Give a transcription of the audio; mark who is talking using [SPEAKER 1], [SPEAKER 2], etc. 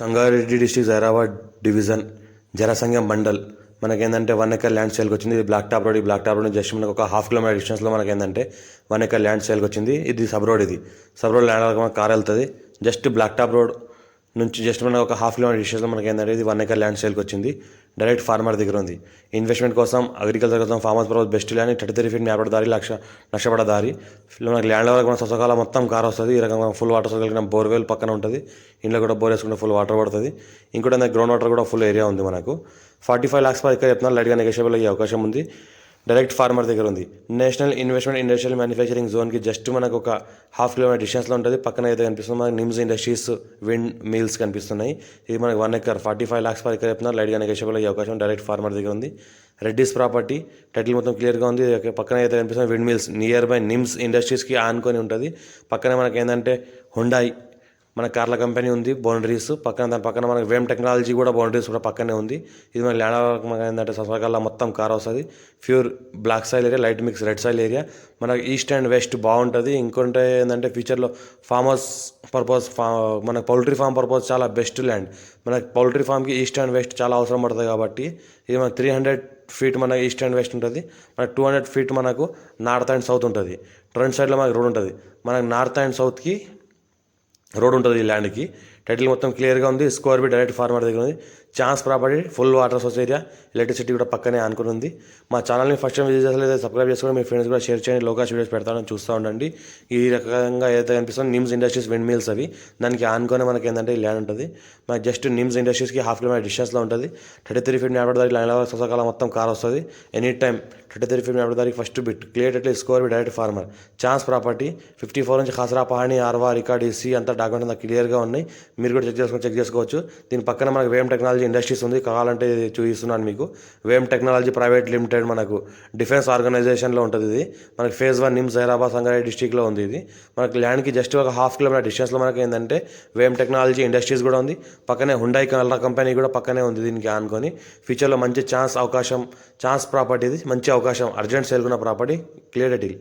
[SPEAKER 1] Sangareddy district Zaheerabad division జనసంఘం mandal మనకేంటంటే 1 acre land సేల్కి వచ్చింది. ఇది బ్లాక్ టాప్ రోడ్. ఈ బ్లాక్ టాప్ రోడ్ జస్ట్ మనకు ఒక హాఫ్ కిలోమీటర్ డిస్టెన్స్లో మనకేంటంటే 1 ఎకర్ ల్యాండ్ సేల్కి వచ్చింది. ఇది sub road. Sub road land మనకు కార్ వెళ్తుంది. జస్ట్ బ్లాక్ టాప్ రోడ్ నుంచి జస్ట్ మనకు ఒక హాఫ్ కిలోమీటర్ డిస్టెన్స్లో మనకేంటంటే ఇది 1 ఎకర్ ల్యాండ్ సేల్కి వచ్చింది. డైరెక్ట్ ఫార్మర్ దగ్గర ఉంది. ఇన్వెస్ట్మెంట్ కోసం, అగ్రికల్చర్ కోసం, farmers purpose best land. 33 feet మ్యాపడ దారి, లక్షపడ దారి. మనకి ల్యాండ్ వరకు మన స్వసకాలం మొత్తం కార్ వస్తుంది. ఈ రకంగా ఫుల్ వాటర్ కలిగిన బోర్వెల్ పక్కన ఉంటుంది. ఇంట్లో కూడా బోర్ వేసుకుంటే ఫుల్ వాటర్ పడుతుంది. ఇంకోటి గ్రౌండ్ వాటర్ కూడా ఫుల్ ఏరియా ఉంది. మనకు 45 lakhs పర్ ఎకర్ చెప్తున్నారు. లైట్గా నెగోషియబుల్ అయ్యే అవకాశం ఉంది. డైరెక్ట్ ఫార్మర్ దగ్గర ఉంది. నేషనల్ ఇన్వెస్ట్మెంట్ ఇండస్ట్రియల్ మ్యానుఫ్యాక్చరింగ్ జోన్కి జస్ట్ మనకు ఒక హాఫ్ కిలోమీటర్ డిస్టెన్స్లో ఉంటుంది. పక్కన అయితే కనిపిస్తుంది మనకి నిమ్స్ ఇండస్ట్రీస్, విండ్ మిల్స్ కనిపిస్తున్నాయి. ఇది మనకి 1 ఎకర్ 45 lakhs పర్ ఎకర్ చెప్తున్నారు. లైట్గా నెగోషియబుల్ అయ్యే అవకాశం డైరెక్ట్ ఫార్మర్ దగ్గర ఉంది. రెడ్డిస్ ప్రాపర్టీ టైటిల్ మొత్తం క్లియర్గా ఉంది. పక్కన అయితే కనిపిస్తుంది wind mills, nearby NIMZ ఇండస్ట్రీస్కి ఆనుకొని ఉంటుంది. పక్కనే మనకి ఏంటంటే హుండాయ్ మన కార్ల కంపెనీ ఉంది. బౌండరీస్ పక్కన, దాని పక్కన మనకి వేమ్ టెక్నాలజీ కూడా బౌండరీస్ కూడా పక్కనే ఉంది. ఇది మన ల్యాండ్ మనకి ఏంటంటే ససకాల మొత్తం కార్ వస్తుంది. Pure black soil area, light mix red soil area. మనకి ఈస్ట్ అండ్ వెస్ట్ బాగుంటుంది. ఇంకొంటే ఏంటంటే ఫ్యూచర్లో ఫార్మర్స్ పర్పస్, మనకు పౌల్ట్రీ ఫామ్ పర్పస్ చాలా బెస్ట్ ల్యాండ్. మనకి పౌల్ట్రీ ఫామ్కి ఈస్ట్ అండ్ వెస్ట్ చాలా అవసరం పడుతుంది. కాబట్టి ఇది మనకి 300 feet మనకి ఈస్ట్ అండ్ వెస్ట్ ఉంటుంది. మనకి 200 feet మనకు నార్త్ అండ్ సౌత్ ఉంటుంది. ఫ్రంట్ సైడ్లో మనకి రోడ్ ఉంటుంది. మనకి నార్త్ అండ్ సౌత్కి రోడ్ ఉంటుంది. ఈ ల్యాండ్కి టైటిల్ మొత్తం క్లియర్గా ఉంది. స్క్వేర్ ఫీట్ డైరెక్ట్ ఫార్మర్ దగ్గర ఉంది. Chance property, full water source area, electricity కూడా పక్కనే ఆనుకుని ఉంది. మా ఛానల్ని ఫస్ట్ టైం విజిట్ చేసలేదు సబ్స్క్రైబ్ చేసుకొని మీ ఫ్రెండ్స్ కూడా షేర్ చేయండి. లోకల్ వీడియోస్ పెడతానని చూస్తూ ఉండండి. ఈ రకంగా ఏదైతే కనిపిస్తుందో నిమ్స్ ఇండస్ట్రీస్ విండ్ మిల్స్ అవి దానికి ఆనుకొని మనకి ఏంటంటే ఈ ల్యాండ్ ఉంటుంది. మనకి జస్ట్ నిమ్స్ ఇండస్ట్రీస్కి హాఫ్ కిలోమీటర్ డిస్టెన్స్లో ఉంటుంది. 33 feet మ్యాపడ దారికి ల్యాండ్ సొసకాలం మొత్తం కార్ వస్తుంది. ఎనీ టైం 33 feet మ్యాపడ దారికి ఫస్ట్ బిట్ క్లియర్ అట్లే square feet direct farmer. Chance property 54 నుంచి ఖాసరా పహాణి ఆర్వా రికార్డ్ ఇసి అంతా డాక్యుమెంట్ అంతా క్లియర్గా ఉన్నాయి. మీరు కూడా చెక్ చేసుకోవచ్చు. దీని పక్కన మనకు వేమ్ టెక్నాలజీ ఇండస్ట్రీస్ ఉంది. కావాలంటే చూపిస్తున్నాను మీకు. వేమ్ టెక్నాలజీ ప్రైవేట్ లిమిటెడ్ మనకు డిఫెన్స్ ఆర్గనైజేషన్లో ఉంటుంది. ఇది మనకి ఫేజ్ 1 నిమ్స్ జైరాబాద్ సంగారెడ్డి డిస్టిక్లో ఉంది. ఇది మనకి ల్యాండ్కి జస్ట్ ఒక హాఫ్ కిలోమీటర్ డిస్టెన్స్లో మనకి ఏంటంటే వేమ్ టెక్నాలజీ ఇండస్ట్రీస్ కూడా ఉంది. పక్కనే హుండాయ్ కలర్ కంపెనీ కూడా పక్కనే ఉంది. దీనికి ఆనుకొని ఫ్యూచర్లో మంచి ఛాన్స్ ప్రాపర్టీ. ఇది మంచి అవకాశం. అర్జెంట్ సేల్కున్న ప్రాపర్టీ. Clear deal.